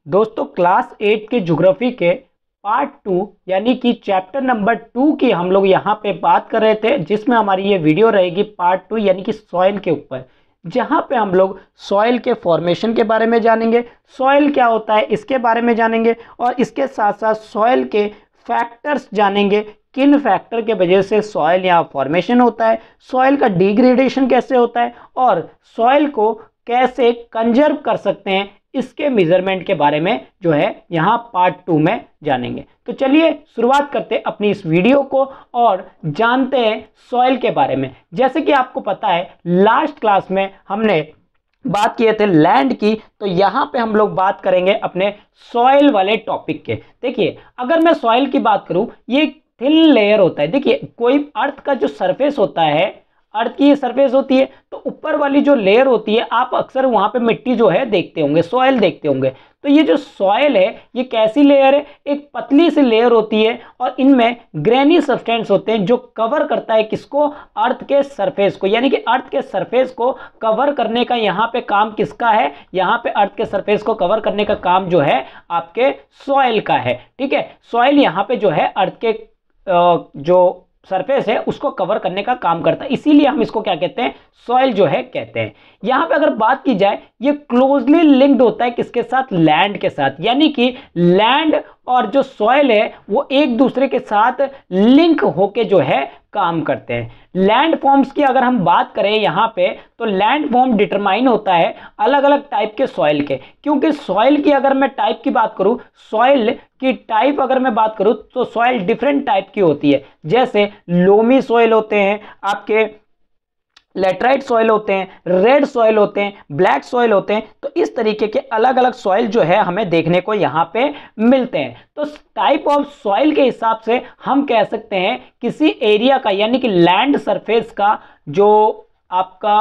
दोस्तों क्लास 8 के ज्योग्राफी के पार्ट 2 यानी कि चैप्टर नंबर 2 की हम लोग यहाँ पे बात कर रहे थे, जिसमें हमारी ये वीडियो रहेगी पार्ट 2 यानी कि सॉइल के ऊपर, जहाँ पे हम लोग सॉइल के फॉर्मेशन के बारे में जानेंगे, सॉइल क्या होता है इसके बारे में जानेंगे और इसके साथ साथ सॉइल के फैक्टर्स जानेंगे, किन फैक्टर के वजह से सॉइल यहाँ फॉर्मेशन होता है, सॉइल का डिग्रेडेशन कैसे होता है और सॉइल को कैसे कंजर्व कर सकते हैं, इसके मेजरमेंट के बारे में जो है यहाँ पार्ट 2 में जानेंगे। तो चलिए शुरुआत करते हैं अपनी इस वीडियो को और जानते हैं सॉइल के बारे में। जैसे कि आपको पता है लास्ट क्लास में हमने बात किए थे लैंड की, तो यहाँ पे हम लोग बात करेंगे अपने सॉइल वाले टॉपिक के। देखिए अगर मैं सॉइल की बात करूँ, ये थिन लेयर होता है। देखिए कोई अर्थ का जो सरफेस होता है, अर्थ की ये सरफेस होती है, तो ऊपर वाली जो लेयर होती है आप अक्सर वहां पे मिट्टी जो है देखते होंगे, सॉइल देखते होंगे। तो ये जो सॉइल है ये कैसी लेयर है, एक पतली सी लेयर होती है और इनमें ग्रेनी सब्सटेंस होते हैं जो कवर करता है किसको, अर्थ के सरफेस को। यानी कि अर्थ के सरफेस को कवर करने का यहाँ पे काम किसका है, यहाँ पे अर्थ के सरफेस को कवर करने का काम जो है आपके सॉइल का है। ठीक है, सॉइल यहाँ पे जो है अर्थ के जो सरफेस है उसको कवर करने का काम करता है, इसीलिए हम इसको क्या कहते हैं, सॉइल जो है कहते हैं। यहां पे अगर बात की जाए ये क्लोजली लिंक्ड होता है किसके साथ, लैंड के साथ। यानी कि लैंड और जो सॉइल है वो एक दूसरे के साथ लिंक होके जो है काम करते हैं। लैंड फॉर्म्स की अगर हम बात करें यहाँ पे, तो लैंड फॉर्म डिटरमाइन होता है अलग अलग टाइप के सॉइल के। क्योंकि सॉइल की अगर मैं टाइप की बात करूं, सॉइल की टाइप अगर मैं बात करूं तो सॉइल डिफरेंट टाइप की होती है। जैसे लोमी सॉइल होते हैं, आपके लेटराइट सॉइल होते हैं, रेड सॉइल होते हैं, ब्लैक सॉइल होते हैं। तो इस तरीके के अलग अलग सॉइल जो है हमें देखने को यहाँ पे मिलते हैं। तो टाइप ऑफ सॉइल के हिसाब से हम कह सकते हैं किसी एरिया का यानी कि लैंड सरफेस का जो आपका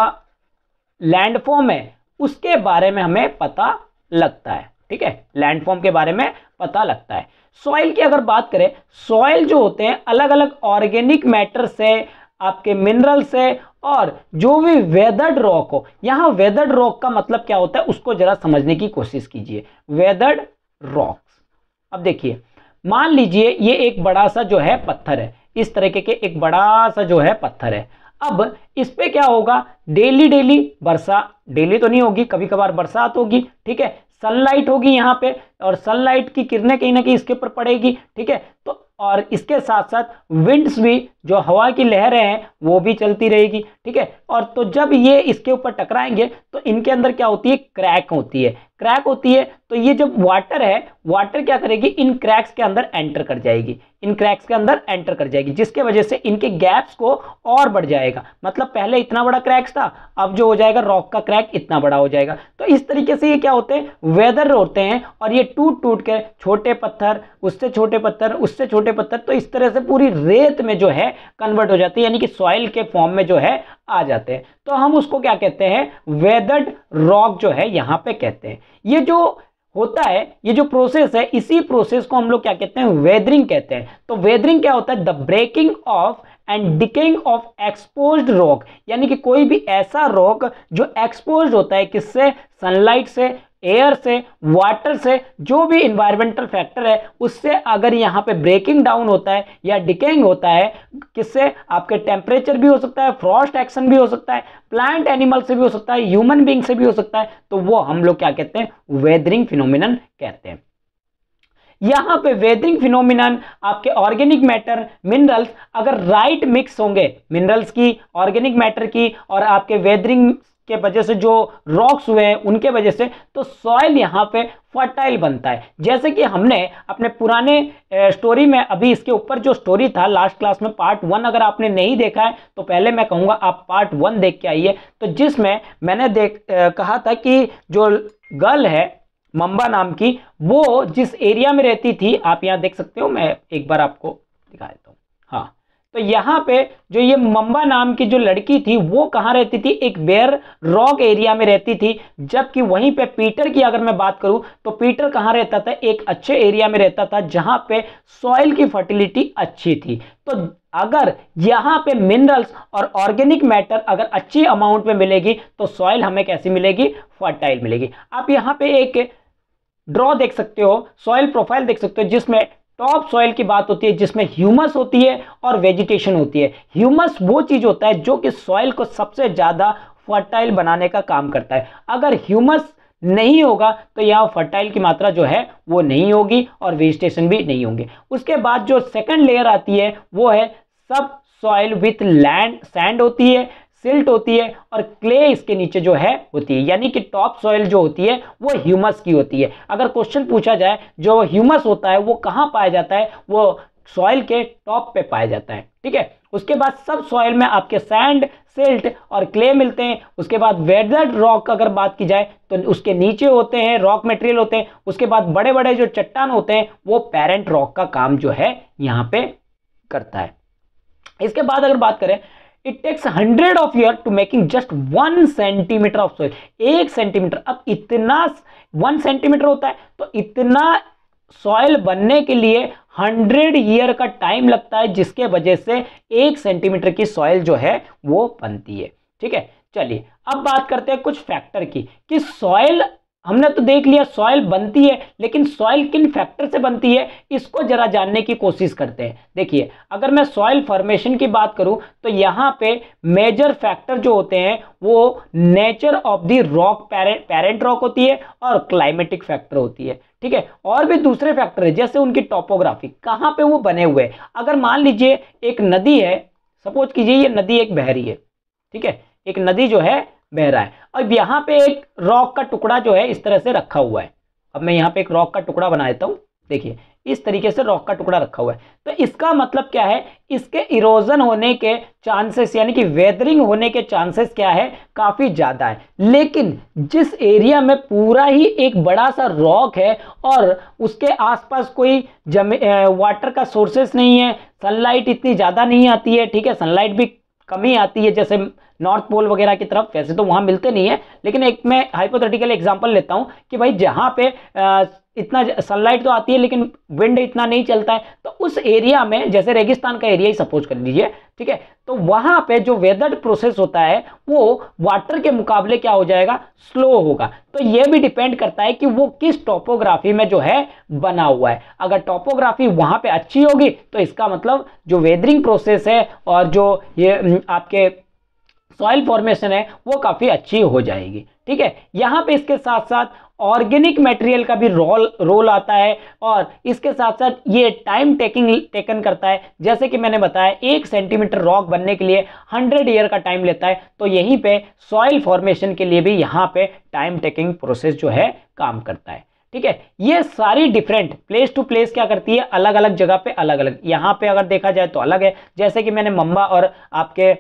लैंडफॉर्म है उसके बारे में हमें पता लगता है। ठीक है, लैंडफॉर्म के बारे में पता लगता है। सॉइल की अगर बात करें, सॉइल जो होते हैं अलग अलग ऑर्गेनिक मैटर से, आपके मिनरल से और जो भी वेदर्ड रॉक हो। यहां वेदर्ड रॉक का मतलब क्या होता है उसको जरा समझने की कोशिश कीजिए। वेदर्ड रॉक्स, अब देखिए मान लीजिए ये एक बड़ा सा जो है पत्थर है, इस तरीके के एक बड़ा सा जो है पत्थर है। अब इस पे क्या होगा, डेली डेली वर्षा, डेली तो नहीं होगी, कभी कभार बरसात होगी। ठीक है, सनलाइट होगी यहाँ पे और सनलाइट की किरणें कहीं ना कहीं इसके ऊपर पड़ेगी। ठीक है, तो और इसके साथ साथ विंड्स भी, जो हवा की लहरें हैं वो भी चलती रहेगी। ठीक है, और तो जब ये इसके ऊपर टकराएंगे तो इनके अंदर क्या होती है, क्रैक होती है। क्रैक होती है तो ये जब वाटर है, वाटर क्या करेगी, इन क्रैक्स के अंदर एंटर कर जाएगी, इन क्रैक्स के अंदर एंटर कर जाएगी, जिसके वजह से इनके गैप्स को और बढ़ जाएगा। मतलब पहले इतना बड़ा क्रैक्स था, अब जो हो जाएगा रॉक का क्रैक इतना बड़ा हो जाएगा। तो इस तरीके से ये क्या होते हैं, वेदर होते हैं और ये टूट टूट के छोटे पत्थर, उससे छोटे पत्थर, उससे छोटे पत्थर, तो इस तरह से पूरी रेत में जो है कन्वर्ट हो जाती है, यानी कि सॉइल के फॉर्म में जो है आ जाते हैं। तो हम उसको क्या कहते हैं, वेदर्ड रॉक जो है यहां पे कहते हैं। ये जो होता है, ये जो प्रोसेस है, इसी प्रोसेस को हम लोग क्या कहते हैं, वेदरिंग कहते हैं। तो वेदरिंग क्या होता है, the breaking of and decaying of exposed rock. यानी कि कोई भी ऐसा रॉक जो एक्सपोज्ड होता है, किससे, सनलाइट से, एयर से, वाटर से, जो भी इन्वायरमेंटल फैक्टर है उससे अगर यहाँ पे ब्रेकिंग डाउन होता है या डिकेइंग होता है, किससे, आपके टेम्परेचर भी हो सकता है, फ्रॉस्ट एक्शन भी हो सकता है, प्लांट एनिमल से भी हो सकता है, ह्यूमन बीइंग से भी हो सकता है, तो वो हम लोग क्या कहते हैं, वेदरिंग फिनोमिनन कहते हैं। यहां पे वेदरिंग फिनोमिनन आपके ऑर्गेनिक मैटर, मिनरल्स अगर राइट मिक्स होंगे, मिनरल्स की, ऑर्गेनिक मैटर की और आपके वेदरिंग के वजह से जो रॉक्स हुए हैं उनके वजह से, तो सॉइल यहाँ पे फर्टाइल बनता है। जैसे कि हमने अपने पुराने स्टोरी में, अभी इसके ऊपर जो स्टोरी था लास्ट क्लास में पार्ट 1, अगर आपने नहीं देखा है तो पहले मैं कहूँगा आप पार्ट 1 देख के आइए। तो जिसमें मैंने कहा था कि जो गर्ल है मंबा नाम की, वो जिस एरिया में रहती थी, आप यहाँ देख सकते हो, मैं एक बार आपको दिखा देता हूँ। हाँ, तो यहाँ पे जो ये मंबा नाम की जो लड़की थी वो कहाँ रहती थी, एक बेयर रॉक एरिया में रहती थी। जबकि वहीं पे पीटर की अगर मैं बात करूं तो पीटर कहाँ रहता था, एक अच्छे एरिया में रहता था जहां पे सॉइल की फर्टिलिटी अच्छी थी। तो अगर यहाँ पे मिनरल्स और ऑर्गेनिक मैटर अगर अच्छी अमाउंट में मिलेगी तो सॉइल हमें कैसी मिलेगी, फर्टाइल मिलेगी। आप यहाँ पे एक ड्रॉ देख सकते हो, सॉइल प्रोफाइल देख सकते हो, जिसमें टॉप सॉइल की बात होती है, जिसमें ह्यूमस होती है और वेजिटेशन होती है। ह्यूमस वो चीज होता है जो कि सॉइल को सबसे ज्यादा फर्टाइल बनाने का काम करता है। अगर ह्यूमस नहीं होगा तो यहाँ फर्टाइल की मात्रा जो है वो नहीं होगी और वेजिटेशन भी नहीं होंगे। उसके बाद जो सेकंड लेयर आती है वो है सब सॉइल विथ लैंड, सैंड होती है, सिल्ट होती है और क्ले इसके नीचे जो है होती है। यानी कि टॉप सॉइल जो होती है वो ह्यूमस की होती है। अगर क्वेश्चन पूछा जाए जो ह्यूमस होता है वो कहाँ पाया जाता है, वो सॉइल के टॉप पे पाया जाता है, ठीक है। उसके बाद सब सॉइल में आपके सैंड, सिल्ट और क्ले मिलते हैं। उसके बाद वेदर्ड रॉक अगर बात की जाए तो उसके नीचे होते हैं रॉक मटेरियल होते हैं। उसके बाद बड़े बड़े जो चट्टान होते हैं वो पेरेंट रॉक का काम जो है यहाँ पे करता है। इसके बाद अगर बात करें, it takes 100 of year to making just 1 centimetre of soil. 1 centimetre, अब इतना 1 सेंटीमीटर होता है तो इतना सॉइल बनने के लिए 100 ईयर का टाइम लगता है, जिसके वजह से 1 सेंटीमीटर की सॉइल जो है वो बनती है, ठीक है। चलिए अब बात करते हैं कुछ फैक्टर की, कि सॉइल हमने तो देख लिया सॉइल बनती है, लेकिन सॉइल किन फैक्टर से बनती है इसको जरा जानने की कोशिश करते हैं। देखिए अगर मैं सॉइल फॉर्मेशन की बात करूं तो यहां पे मेजर फैक्टर जो होते हैं वो nature of the rock, parent rock होती है और क्लाइमेटिक फैक्टर होती है, ठीक है। और भी दूसरे फैक्टर है जैसे उनकी टोपोग्राफी, कहां पे वो बने हुए। अगर मान लीजिए एक नदी है, सपोज कीजिए ये नदी एक बह रही है, ठीक है, एक नदी जो है बह रहा है। अब यहां पे एक रॉक का टुकड़ा जो है इस तरह से रखा हुआ है। अब मैं यहां पे एक रॉक का टुकड़ा बना देता हूं, देखिए इस तरीके से रॉक का टुकड़ा रखा हुआ है। तो इसका मतलब क्या है, इसके इरोजन होने के चांसेस यानी कि वेदरिंग होने के चांसेस क्या है, काफी ज्यादा है। लेकिन जिस एरिया में पूरा ही एक बड़ा सा रॉक है और उसके आसपास कोई वाटर का सोर्सेस नहीं है, सनलाइट इतनी ज्यादा नहीं आती है, ठीक है, सनलाइट भी कमी आती है, जैसे नॉर्थ पोल वगैरह की तरफ, वैसे तो वहां मिलते नहीं है, लेकिन एक मैं हाइपोथेटिकल एग्जांपल लेता हूं कि भाई जहां पे इतना सनलाइट तो आती है लेकिन विंड इतना नहीं चलता है, तो उस एरिया में, जैसे रेगिस्तान का एरिया ही सपोज कर लीजिए, ठीक है, तो वहां पे जो वेदर प्रोसेस होता है वो वाटर के मुकाबले क्या हो जाएगा, स्लो होगा। तो ये भी डिपेंड करता है कि वो किस टोपोग्राफी में जो है बना हुआ है। अगर टोपोग्राफी वहां पे अच्छी होगी तो इसका मतलब जो वेदरिंग प्रोसेस है और जो ये आपके सॉइल फॉर्मेशन है वो काफी अच्छी हो जाएगी, ठीक है। यहां पे इसके साथ साथ ऑर्गेनिक मटेरियल का भी रोल आता है और इसके साथ साथ ये टाइम टेकन करता है। जैसे कि मैंने बताया 1 सेंटीमीटर रॉक बनने के लिए 100 ईयर का टाइम लेता है, तो यहीं पे सॉइल फॉर्मेशन के लिए भी यहाँ पे टाइम टेकिंग प्रोसेस जो है काम करता है, ठीक है। ये सारी डिफरेंट प्लेस टू प्लेस क्या करती है, अलग अलग जगह पे अलग अलग, यहाँ पे अगर देखा जाए तो अलग है। जैसे कि मैंने मम्बा और आपके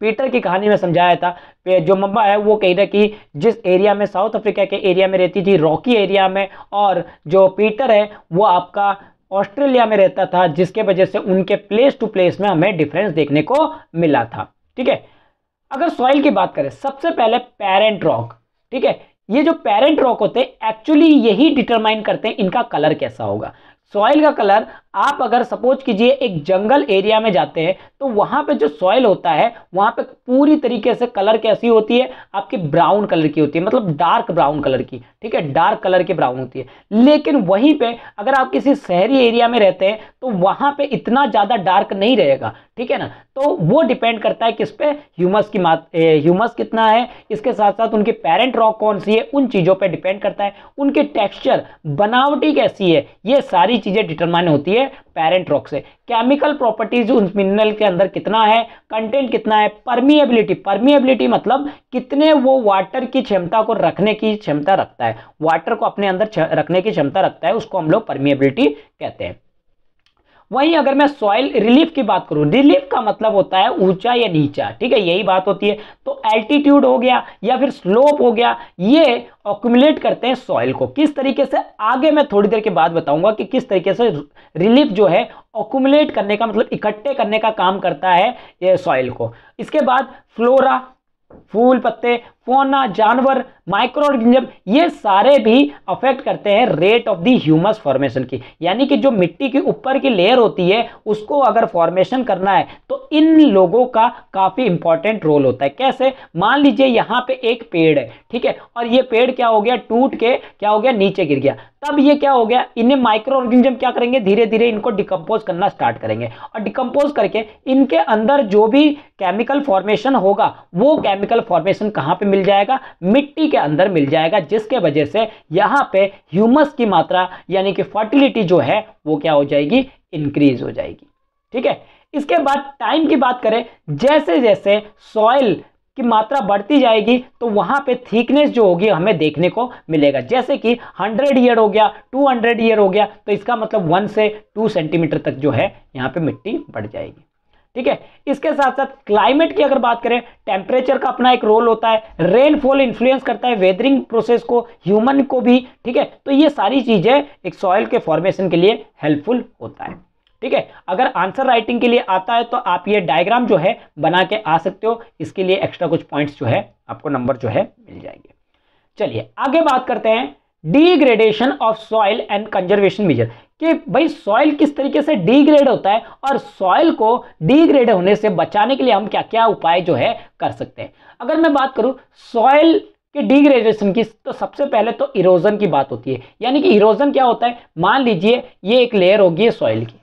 पीटर की कहानी में समझाया था, जो मम्बा है वो कह रहा कि जिस एरिया में साउथ अफ्रीका के एरिया में रहती थी, रॉकी एरिया में, और जो पीटर है वो आपका ऑस्ट्रेलिया में रहता था, जिसके वजह से उनके प्लेस टू प्लेस में हमें डिफरेंस देखने को मिला था, ठीक है। अगर सॉइल की बात करें, सबसे पहले पेरेंट रॉक, ठीक है, ये जो पेरेंट रॉक होते हैं एक्चुअली यही डिटरमाइन करते हैं इनका कलर कैसा होगा। सॉइल का कलर, आप अगर सपोज कीजिए एक जंगल एरिया में जाते हैं तो वहां पे जो सॉइल होता है वहां पे पूरी तरीके से कलर कैसी होती है, आपकी ब्राउन कलर की होती है, मतलब डार्क ब्राउन कलर की, ठीक है, डार्क कलर की ब्राउन होती है। लेकिन वहीं पे अगर आप किसी शहरी एरिया में रहते हैं तो वहां पे इतना ज्यादा डार्क नहीं रहेगा, ठीक है ना। तो वो डिपेंड करता है किस पे, ह्यूमस कितना है, इसके साथ साथ उनकी पेरेंट रॉक कौन सी है, उन चीजों पे डिपेंड करता है। उनके टेक्सचर, बनावटी कैसी है, ये सारी चीजें डिटरमाइन होती है पेरेंट रॉक से। केमिकल प्रॉपर्टीज उन मिनरल के अंदर कितना है, कंटेंट कितना है, परमिएबिलिटी मतलब कितने वो वाटर की क्षमता को रखने की क्षमता रखता है, वाटर को अपने अंदर रखने की क्षमता रखता है, उसको हम लोग परमिएबिलिटी कहते हैं। वहीं अगर मैं सॉइल रिलीफ की बात करूं, रिलीफ का मतलब होता है ऊंचा या नीचा, ठीक है, यही बात होती है। तो एल्टीट्यूड हो गया या फिर स्लोप हो गया, ये ऑक्यूमुलेट करते हैं सॉइल को। किस तरीके से, आगे मैं थोड़ी देर के बाद बताऊंगा कि किस तरीके से रिलीफ जो है ऑक्यूमुलेट करने का मतलब इकट्ठे करने का काम करता है ये सॉइल को। इसके बाद फ्लोरा, फूल पत्ते, फौना, जानवर, माइक्रो ऑर्गेनिज्म, ये सारे भी अफेक्ट करते हैं rate of the humus formation की। यानी कि जो मिट्टी की ऊपर की लेयर होती है उसको अगर फॉर्मेशन करना है तो इन लोगों का काफी इंपॉर्टेंट रोल होता है। कैसे? मान लीजिए यहां पे एक पेड़ है, ठीक है, और ये पेड़ क्या हो गया, टूट के क्या हो गया, नीचे गिर गया। तब ये क्या हो गया, इन्हें माइक्रो ऑर्गेनिज्म क्या करेंगे, धीरे धीरे इनको डिकम्पोज करना स्टार्ट करेंगे, और डिकम्पोज करके इनके अंदर जो भी केमिकल फॉर्मेशन होगा वो केमिकल फॉर्मेशन कहां पे मिल जाएगा, मिट्टी के अंदर मिल जाएगा, जिसके वजह से यहां पे ह्यूमस की मात्रा यानी कि फर्टिलिटी जो है वो क्या हो जाएगी, इंक्रीज हो जाएगी। ठीक है, इसके बाद टाइम की बात करें, जैसे जैसे सॉइल की मात्रा बढ़ती जाएगी तो वहां पे थिकनेस जो होगी हमें देखने को मिलेगा। जैसे कि 100 ईयर हो गया, 200 ईयर हो गया, तो इसका मतलब 1 से 2 सेंटीमीटर तक जो है यहां पे मिट्टी बढ़ जाएगी। ठीक है, इसके साथ साथ क्लाइमेट की अगर बात करें, टेम्परेचर का अपना एक रोल होता है, रेनफॉल इन्फ्लुएंस करता है वेदरिंग प्रोसेस को, ह्यूमन को भी। ठीक है, तो ये सारी चीजें एक सॉइल के फॉर्मेशन के लिए हेल्पफुल होता है। ठीक है, अगर आंसर राइटिंग के लिए आता है तो आप ये डायग्राम जो है बना के आ सकते हो, इसके लिए एक्स्ट्रा कुछ पॉइंट्स जो है आपको नंबर जो है मिल जाएंगे। चलिए आगे बात करते हैं degradation of soil and conservation measure, कि भाई सॉइल किस तरीके से डिग्रेड होता है और सॉइल को डिग्रेड होने से बचाने के लिए हम क्या क्या उपाय जो है कर सकते हैं। अगर मैं बात करूं सॉइल के डिग्रेडेशन की, तो सबसे पहले तो इरोजन की बात होती है। यानी कि इरोजन क्या होता है, मान लीजिए ये एक लेयर होगी सॉइल की,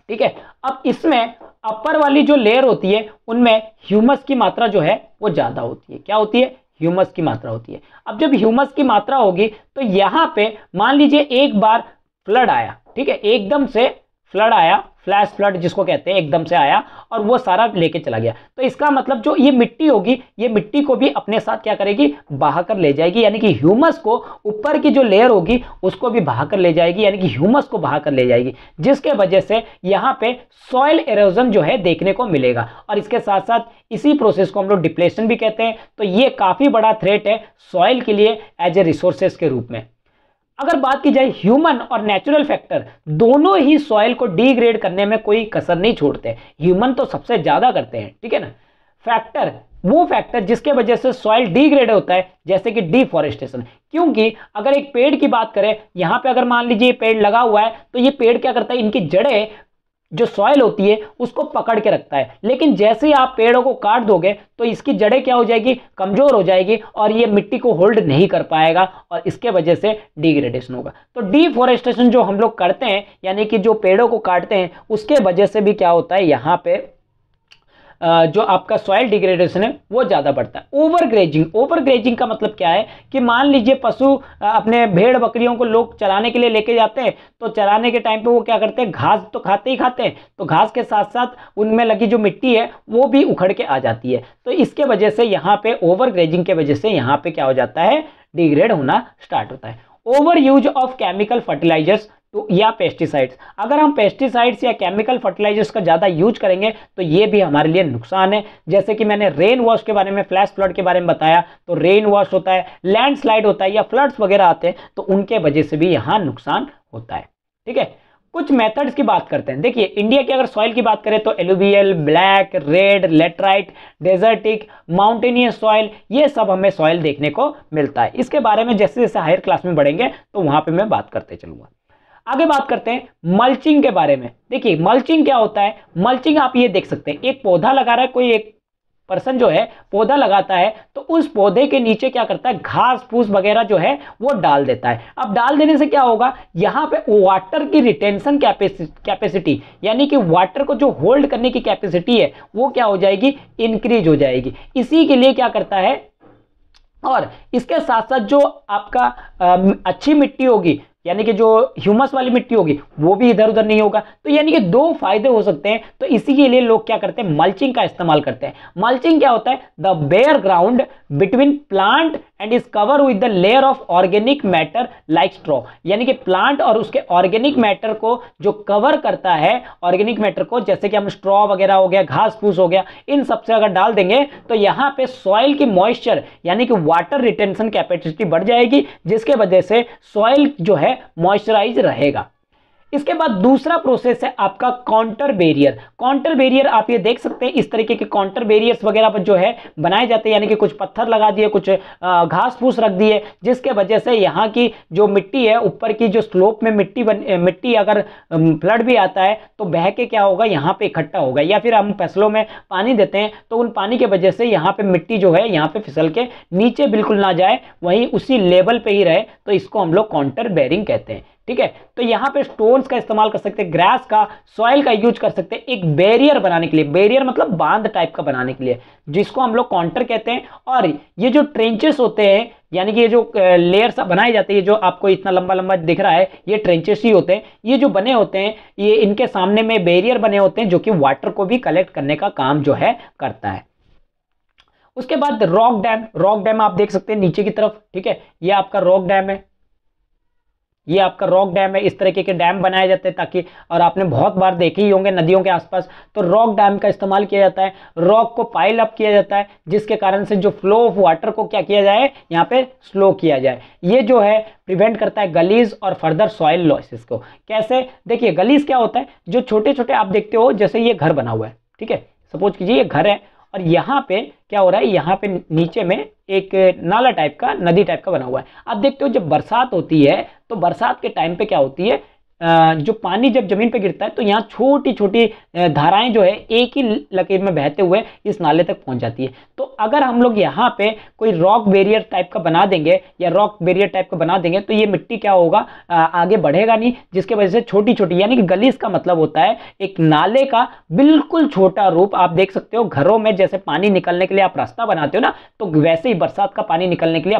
ठीक है, अब इसमें अपर वाली जो लेयर होती है उनमें ह्यूमस की मात्रा जो है वो ज्यादा होती है। क्या होती है, ह्यूमस की मात्रा होती है। अब जब ह्यूमस की मात्रा होगी तो यहां पे मान लीजिए एक बार फ्लड आया, ठीक है, एकदम से फ्लड आया, फ्लैश फ्लड जिसको कहते हैं, एकदम से आया और वो सारा लेके चला गया, तो इसका मतलब जो ये मिट्टी होगी ये मिट्टी को भी अपने साथ क्या करेगी, बहा कर ले जाएगी। यानी कि ह्यूमस को, ऊपर की जो लेयर होगी उसको भी बहा कर ले जाएगी, यानी कि ह्यूमस को बहा कर ले जाएगी, जिसके वजह से यहां पे सॉइल एरोजन जो है देखने को मिलेगा। और इसके साथ साथ इसी प्रोसेस को हम लोग डिप्लेशन भी कहते हैं। तो ये काफी बड़ा थ्रेट है सॉइल के लिए एज ए रिसोर्सेस के रूप में। अगर बात की जाए ह्यूमन और नेचुरल फैक्टर दोनों ही सॉइल को डिग्रेड करने में कोई कसर नहीं छोड़ते। ह्यूमन तो सबसे ज्यादा करते हैं, ठीक है ना। फैक्टर, वो फैक्टर जिसके वजह से सॉइल डिग्रेड होता है, जैसे कि डिफॉरेस्टेशन। क्योंकि अगर एक पेड़ की बात करें, यहां पे अगर मान लीजिए पेड़ लगा हुआ है तो ये पेड़ क्या करता है, इनकी जड़ें जो सॉइल होती है उसको पकड़ के रखता है। लेकिन जैसे ही आप पेड़ों को काट दोगे तो इसकी जड़ें क्या हो जाएगी, कमजोर हो जाएगी और ये मिट्टी को होल्ड नहीं कर पाएगा और इसके वजह से डिग्रेडेशन होगा। तो डिफॉरेस्टेशन जो हम लोग करते हैं, यानी कि जो पेड़ों को काटते हैं, उसके वजह से भी क्या होता है, यहाँ पे जो आपका सॉइल डिग्रेडेशन है वो ज्यादा बढ़ता है। ओवरग्रेजिंग, ओवरग्रेजिंग का मतलब क्या है कि मान लीजिए पशु अपने भेड़ बकरियों को लोग चराने के लिए लेके जाते हैं, तो चराने के टाइम पे वो क्या करते हैं, घास तो खाते ही खाते हैं, तो घास के साथ साथ उनमें लगी जो मिट्टी है वो भी उखड़ के आ जाती है। तो इसके वजह से यहाँ पे ओवरग्रेजिंग के वजह से यहाँ पे क्या हो जाता है, डिग्रेड होना स्टार्ट होता है। Over use of chemical fertilizers या पेस्टिसाइड्स, अगर हम पेस्टिसाइड्स या केमिकल फर्टिलाइजर्स का ज्यादा यूज करेंगे तो ये भी हमारे लिए नुकसान है। जैसे कि मैंने रेन वॉश के बारे में, फ्लैश फ्लड के बारे में बताया, तो रेन वॉश होता है, लैंडस्लाइड होता है या फ्लड्स वगैरह आते हैं, तो उनके वजह से भी यहाँ नुकसान होता है। ठीक है, कुछ मेथड्स की बात करते हैं। देखिए इंडिया की अगर सॉइल की बात करें तो alluvial, black, red, laterite, desertic, mountainous soil, ये सब हमें सॉइल देखने को मिलता है। इसके बारे में जैसे जैसे हायर क्लास में बढ़ेंगे तो वहां पे मैं बात करते चलूंगा। आगे बात करते हैं मल्चिंग के बारे में। देखिए मल्चिंग क्या होता है, मल्चिंग आप ये देख सकते हैं, एक पौधा लगा रहा है, कोई एक पर्सन जो है पौधा लगाता है, तो उस पौधे के नीचे क्या करता है, घास फूस वगैरह जो है वो डाल देता है। अब डाल देने से क्या होगा, यहां पे वाटर की रिटेंशन कैपेसिटी, यानी कि वाटर को जो होल्ड करने की कैपेसिटी है वो क्या हो जाएगी, इंक्रीज हो जाएगी। इसी के लिए क्या करता है, और इसके साथ साथ जो आपका अच्छी मिट्टी होगी, यानी कि जो ह्यूमस वाली मिट्टी होगी, वो भी इधर उधर नहीं होगा। तो यानी कि दो फायदे हो सकते हैं। तो इसी के लिए लोग क्या करते हैं, मल्चिंग का इस्तेमाल करते हैं। मल्चिंग क्या होता है, the bare ground between plant and is cover with the layer of organic matter like straw, यानी कि प्लांट और उसके ऑर्गेनिक मैटर को जो कवर करता है, ऑर्गेनिक मैटर को, जैसे कि हम स्ट्रॉ वगैरह हो गया, घास फूस हो गया, इन सबसे अगर डाल देंगे तो यहां पे सॉइल की मॉइस्चर यानी कि वाटर रिटेंशन कैपेसिटी बढ़ जाएगी, जिसके वजह से सॉइल जो है मॉइस्चराइज रहेगा। इसके बाद दूसरा प्रोसेस है आपका काउंटर बैरियर। काउंटर बैरियर आप ये देख सकते हैं, इस तरीके के काउंटर बैरियर्स वगैरह पर जो है बनाए जाते हैं, यानी कि कुछ पत्थर लगा दिए, कुछ घास फूस रख दिए, जिसके वजह से यहाँ की जो मिट्टी है, ऊपर की जो स्लोप में मिट्टी अगर फ्लड भी आता है तो बह के क्या होगा, यहाँ पे इकट्ठा होगा, या फिर हम फसलों में पानी देते हैं तो उन पानी की वजह से यहाँ पे मिट्टी जो है यहाँ पे फिसल के नीचे बिल्कुल ना जाए, वहीं उसी लेवल पे ही रहे, तो इसको हम लोग काउंटर बेयरिंग कहते हैं। ठीक है, तो यहाँ पे स्टोन्स का इस्तेमाल कर सकते हैं, ग्रास का, सॉइल का यूज कर सकते हैं एक बैरियर बनाने के लिए। बैरियर मतलब बांध टाइप का बनाने के लिए, जिसको हम लोग काउंटर कहते हैं। और ये जो ट्रेंचेस होते हैं, यानी कि ये जो लेयर्स बनाए जाते हैं, जो आपको इतना लंबा लंबा दिख रहा है, ये ट्रेंचेस ही होते हैं। ये जो बने होते हैं, ये इनके सामने में बैरियर बने होते हैं, जो कि वाटर को भी कलेक्ट करने का काम जो है करता है। उसके बाद रॉक डैम। रॉक डैम आप देख सकते हैं नीचे की तरफ। ठीक है, ये आपका रॉक डैम है, ये आपका रॉक डैम है। इस तरीके के डैम बनाए जाते हैं ताकि, और आपने बहुत बार देखे ही होंगे नदियों के आसपास, तो रॉक डैम का इस्तेमाल किया जाता है। रॉक को पाइल अप किया जाता है, जिसके कारण से जो फ्लो ऑफ वाटर को क्या किया जाए, यहाँ पे स्लो किया जाए। ये जो है प्रिवेंट करता है गलीज और फर्दर सॉइल लॉसेस को। कैसे, देखिए गलीज क्या होता है, जो छोटे छोटे आप देखते हो, जैसे ये घर बना हुआ है, ठीक है, सपोज कीजिए ये घर है, और यहाँ पे क्या हो रहा है, यहाँ पे नीचे में एक नाला टाइप का, नदी टाइप का बना हुआ है। आप देखते हो जब बरसात होती है तो बरसात के टाइम पे क्या होती है, जो पानी जब जमीन पे गिरता है तो यहाँ छोटी छोटी धाराएं जो है एक ही लकीर में बहते हुए इस नाले तक पहुंच जाती है। तो अगर हम लोग यहाँ पे कोई रॉक बैरियर टाइप का बना देंगे, या रॉक बैरियर टाइप का बना देंगे, तो ये मिट्टी क्या होगा, आगे बढ़ेगा नहीं, जिसके वजह से छोटी छोटी, यानी कि गलीज का मतलब होता है एक नाले का बिल्कुल छोटा रूप। आप देख सकते हो घरों में जैसे पानी निकलने के लिए आप रास्ता बनाते हो ना, तो वैसे ही बरसात का पानी निकलने के लिए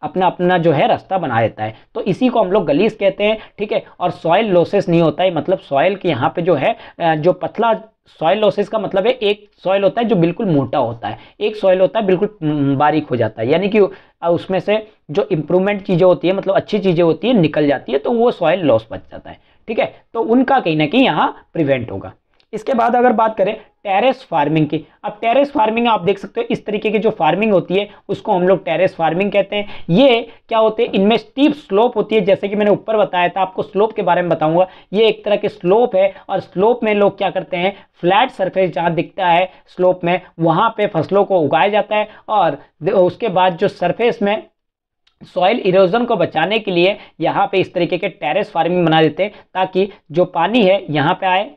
अपना अपना जो है रास्ता बना देता है, तो इसी को हम लोग गलीज कहते हैं। ठीक है, और सॉइल लॉसेस नहीं होता है, मतलब सॉइल के यहाँ पे जो है जो पतला, सॉइल लॉसेस का मतलब है एक सॉइल होता है जो बिल्कुल मोटा होता है, एक सॉइल होता है बिल्कुल बारीक हो जाता है, यानी कि उसमें से जो इंप्रूवमेंट चीजें होती है, मतलब अच्छी चीजें होती है, निकल जाती है, तो वो सॉइल लॉस बच जाता है। ठीक है, तो उनका कहीं ना कहीं यहाँ प्रिवेंट होगा। इसके बाद अगर बात करें टेरेस फार्मिंग की, अब टेरेस फार्मिंग आप देख सकते हो, इस तरीके की जो फार्मिंग होती है उसको हम लोग टेरेस फार्मिंग कहते हैं। ये क्या होते हैं, इनमें स्टीप स्लोप होती है, जैसे कि मैंने ऊपर बताया था, आपको स्लोप के बारे में बताऊंगा। ये एक तरह के स्लोप है, और स्लोप में लोग क्या करते हैं, फ्लैट सरफेस जहां दिखता है स्लोप में, वहां पे फसलों को उगाया जाता है, और उसके बाद जो सरफेस में सॉइल इरोजन को बचाने के लिए यहाँ पे इस तरीके के टेरेस फार्मिंग बना देते हैं, ताकि जो पानी है यहाँ पे आए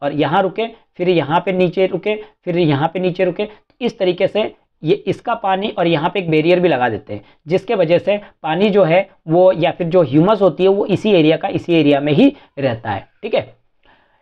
और यहाँ रुके, फिर यहाँ पे नीचे रुके, फिर यहाँ पे नीचे रुके। इस तरीके से ये इसका पानी, और यहाँ पे एक बैरियर भी लगा देते हैं, जिसके वजह से पानी जो है वो, या फिर जो ह्यूमस होती है वो इसी एरिया में ही रहता है। ठीक है,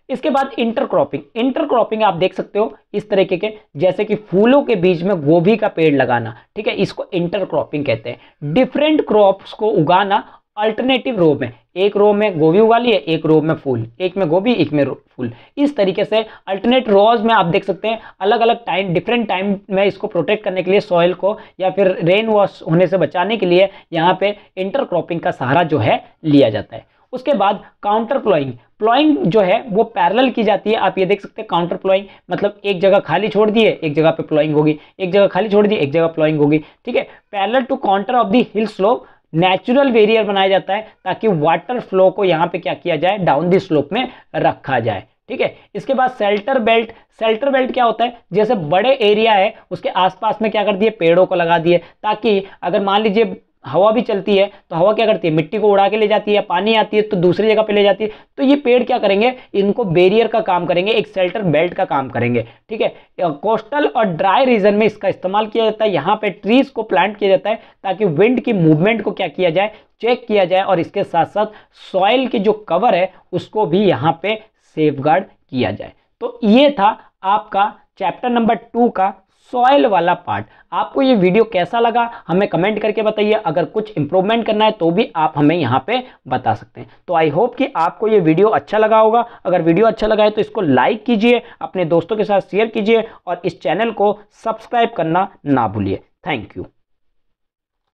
इसके बाद इंटरक्रॉपिंग। इंटरक्रॉपिंग आप देख सकते हो इस तरीके के, जैसे कि फूलों के बीच में गोभी का पेड़ लगाना। ठीक है, इसको इंटरक्रॉपिंग कहते हैं। डिफरेंट क्रॉप्स को उगाना अल्टरनेटिव रो में, एक रो में गोभी उगा लिए, एक रो में फूल, एक में गोभी, एक में फूल, इस तरीके से अल्टरनेट रोज में आप देख सकते हैं अलग अलग टाइम, डिफरेंट टाइम में इसको प्रोटेक्ट करने के लिए, सॉइल को या फिर रेन वॉश होने से बचाने के लिए यहाँ पे इंटरक्रॉपिंग का सहारा जो है लिया जाता है। उसके बाद काउंटर प्लॉइंग। प्लॉइंग जो है वो पैरेलल की जाती है। आप ये देख सकते हैं काउंटर प्लॉइंग मतलब एक जगह खाली छोड़ दिए, एक जगह पे प्लॉइंग होगी, एक जगह खाली छोड़ दिए, एक जगह प्लॉइंग होगी। ठीक है, parallel to counter of the hill slope natural barrier बनाया जाता है, ताकि वाटर फ्लो को यहाँ पे क्या किया जाए, डाउन दी स्लोप में रखा जाए। ठीक है, इसके बाद शेल्टर बेल्ट। शेल्टर बेल्ट क्या होता है, जैसे बड़े एरिया है उसके आसपास में क्या कर दिए, पेड़ों को लगा दिए, ताकि अगर मान लीजिए हवा भी चलती है तो हवा क्या करती है, मिट्टी को उड़ा के ले जाती है, पानी आती है तो दूसरी जगह पे ले जाती है, तो ये पेड़ क्या करेंगे, इनको बैरियर का काम करेंगे, एक शेल्टर बेल्ट का काम करेंगे। ठीक है, कोस्टल और ड्राई रीजन में इसका इस्तेमाल किया जाता है। यहाँ पे ट्रीज को प्लांट किया जाता है ताकि विंड की मूवमेंट को क्या किया जाए, चेक किया जाए, और इसके साथ साथ सॉइल की जो कवर है उसको भी यहाँ पे सेफगार्ड किया जाए। तो ये था आपका चैप्टर नंबर 2 का सॉइल वाला पार्ट। आपको ये वीडियो कैसा लगा हमें कमेंट करके बताइए। अगर कुछ इंप्रूवमेंट करना है तो भी आप हमें यहाँ पे बता सकते हैं। तो आई होप कि आपको ये वीडियो अच्छा लगा होगा। अगर वीडियो अच्छा लगा है तो इसको लाइक कीजिए, अपने दोस्तों के साथ शेयर कीजिए, और इस चैनल को सब्सक्राइब करना ना भूलिए। Thank you.